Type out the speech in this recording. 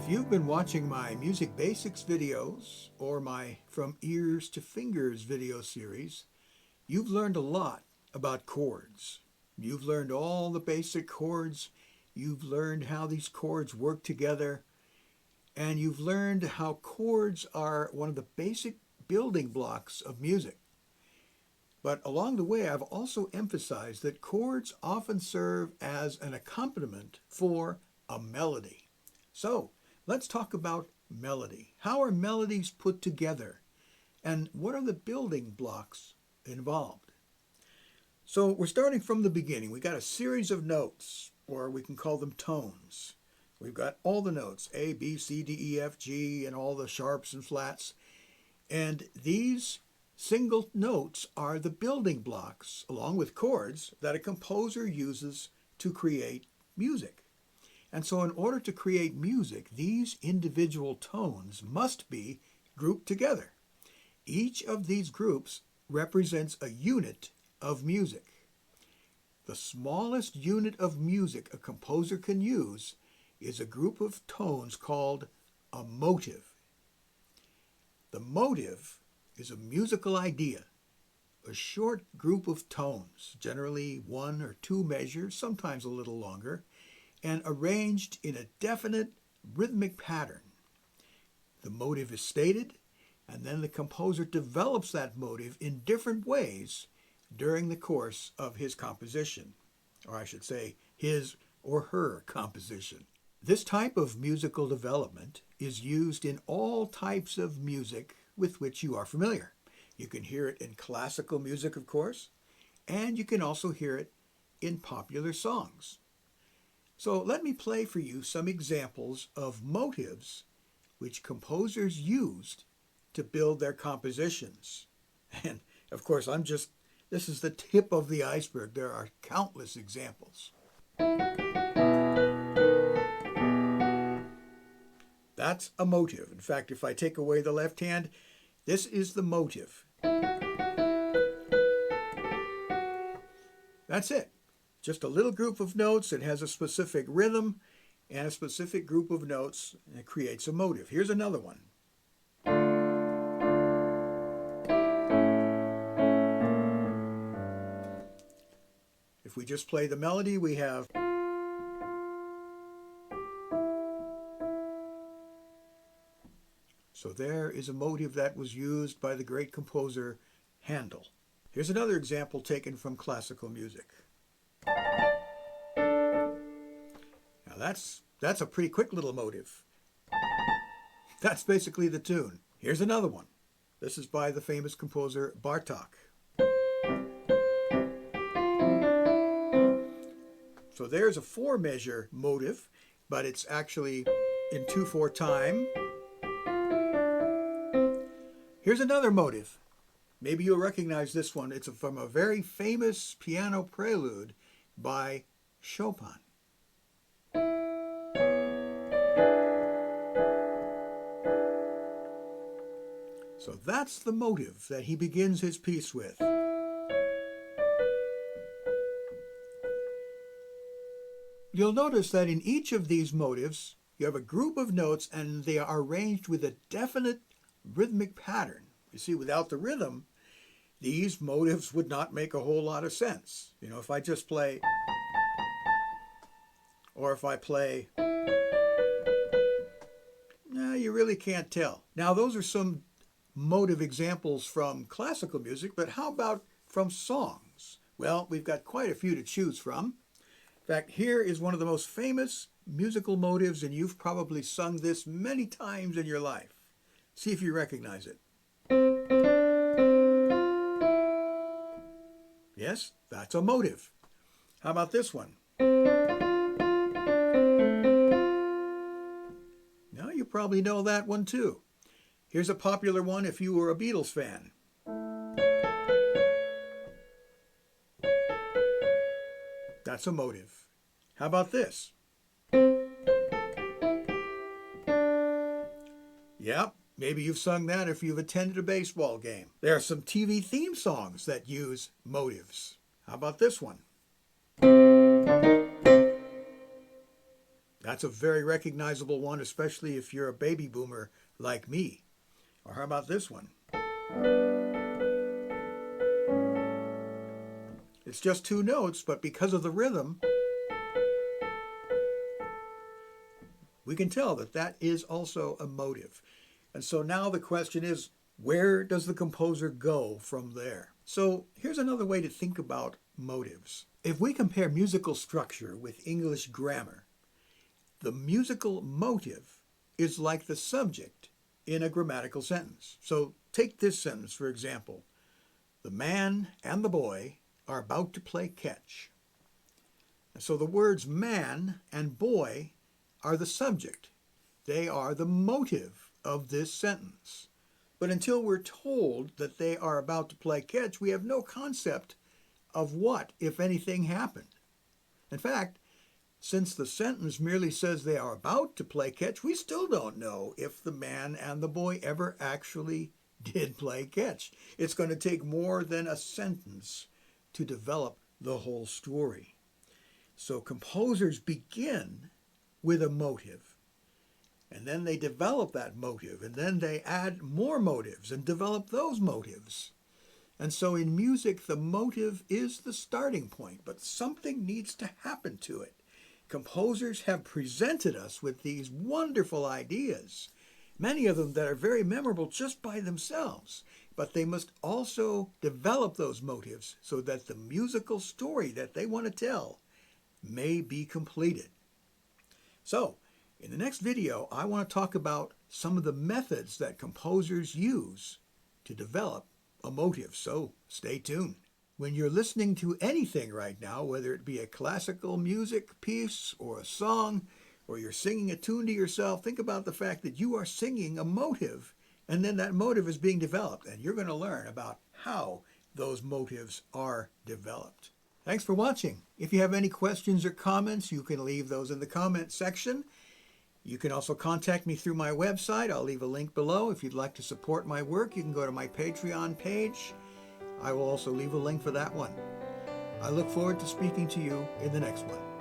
If you've been watching my Music Basics videos or my From Ears to Fingers video series, you've learned a lot about chords. You've learned all the basic chords, you've learned how these chords work together, and you've learned how chords are one of the basic building blocks of music. But along the way, I've also emphasized that chords often serve as an accompaniment for a melody. So, let's talk about melody. How are melodies put together? And what are the building blocks involved? So we're starting from the beginning. We got a series of notes, or we can call them tones. We've got all the notes, A, B, C, D, E, F, G, and all the sharps and flats. And these single notes are the building blocks, along with chords, that a composer uses to create music. And so in order to create music, these individual tones must be grouped together. Each of these groups represents a unit of music. The smallest unit of music a composer can use is a group of tones called a motive. The motive is a musical idea, a short group of tones, generally one or two measures, sometimes a little longer, and arranged in a definite rhythmic pattern. The motive is stated, and then the composer develops that motive in different ways during the course of his composition, or I should say his or her composition. This type of musical development is used in all types of music with which you are familiar. You can hear it in classical music, of course, and you can also hear it in popular songs. So let me play for you some examples of motives which composers used to build their compositions. And of course, this is the tip of the iceberg. There are countless examples. That's a motive. In fact, if I take away the left hand, this is the motive. That's it. Just a little group of notes. It has a specific rhythm and a specific group of notes, and it creates a motive. Here's another one. If we just play the melody, we have. So there is a motive that was used by the great composer Handel. Here's another example taken from classical music. Now that's a pretty quick little motive. That's basically the tune. Here's another one. This is by the famous composer Bartók. So there's a 4-measure motive, but it's actually in 2/4 time. Here's another motive. Maybe you'll recognize this one. It's from a very famous piano prelude by Chopin. So that's the motive that he begins his piece with. You'll notice that in each of these motives, you have a group of notes and they are arranged with a definite rhythmic pattern. You see, without the rhythm, these motives would not make a whole lot of sense. You know, if I just play, or if I play, you really can't tell. Now, those are some motive examples from classical music, but how about from songs? Well, we've got quite a few to choose from. In fact, here is one of the most famous musical motives, and you've probably sung this many times in your life. See if you recognize it. Yes, that's a motive. How about this one? Now you probably know that one too. Here's a popular one if you were a Beatles fan. That's a motive. How about this? Yep. Maybe you've sung that if you've attended a baseball game. There are some TV theme songs that use motives. How about this one? That's a very recognizable one, especially if you're a baby boomer like me. Or how about this one? It's just two notes, but because of the rhythm, we can tell that that is also a motive. And so now the question is, where does the composer go from there? So here's another way to think about motives. If we compare musical structure with English grammar, the musical motive is like the subject in a grammatical sentence. So take this sentence, for example. The man and the boy are about to play catch. So the words man and boy are the subject. They are the motive of this sentence. But until we're told that they are about to play catch, we have no concept of what, if anything, happened. In fact, since the sentence merely says they are about to play catch, we still don't know if the man and the boy ever actually did play catch. It's going to take more than a sentence to develop the whole story. So composers begin with a motive, and then they develop that motive, and then they add more motives and develop those motives. And so in music, the motive is the starting point, but something needs to happen to it. Composers have presented us with these wonderful ideas, many of them that are very memorable just by themselves, but they must also develop those motives so that the musical story that they want to tell may be completed. So, in the next video, I want to talk about some of the methods that composers use to develop a motive, so stay tuned. When you're listening to anything right now, whether it be a classical music piece or a song, or you're singing a tune to yourself, think about the fact that you are singing a motive, and then that motive is being developed, and you're going to learn about how those motives are developed. Thanks for watching. If you have any questions or comments, you can leave those in the comment section. You can also contact me through my website. I'll leave a link below. If you'd like to support my work, you can go to my Patreon page. I will also leave a link for that one. I look forward to speaking to you in the next one.